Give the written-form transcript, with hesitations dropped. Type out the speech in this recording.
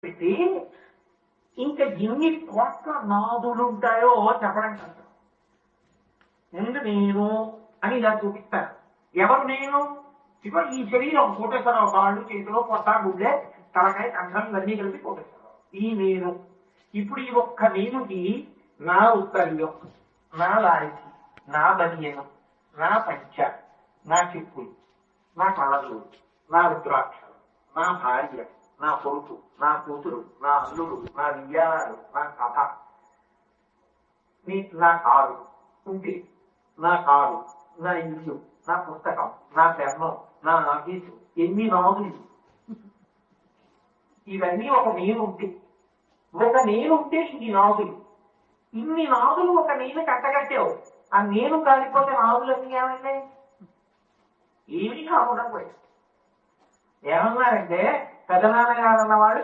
పెట్టి ఇంకా ఎన్ని కోట్ల నాదులుంటాయో చెప్పడం కష్టం. ముందు నేను అని ఇలా చూపిస్తాను. ఎవరు నేను? ఇగో ఈ శరీరం కోటేశ్వరరావు, కాళ్ళు చేతిలో పొట్ట గుడ్డే తలకాయ కంఠం ఇవన్నీ కలిపి కోటేశ్వరరావు ఈ నేను. ఇప్పుడు ఈ ఒక్క నేనుకి నా ఉత్తర్యం, నా లాయకి, నా బనియనం, నా పంచ, నా చెప్పులు, నా కళలు, నా రుద్రాక్షలు, నా భార్య, నా కొడుకు, నా కూతురు, నా అల్లుడు, నా వియ్యాలు, నా కథ, నా కారు ఉంటే, నా కారు, నా ఇల్లు, నా పుస్తకం, నా పెన్నం, నా ఆఫీసు, ఎన్ని నాదులు. ఇవన్నీ ఒక నేనుంటే, ఈ నాదులు. ఇన్ని నాదులు ఒక నేను కట్టగట్టావు. ఆ నేను కాలిపోతే నాదులన్నీ ఏమైనాయి? ఏమీ కాకుండా పోయాయి. ఏమన్నారంటే పెదనాన్నగారు అన్నవాడు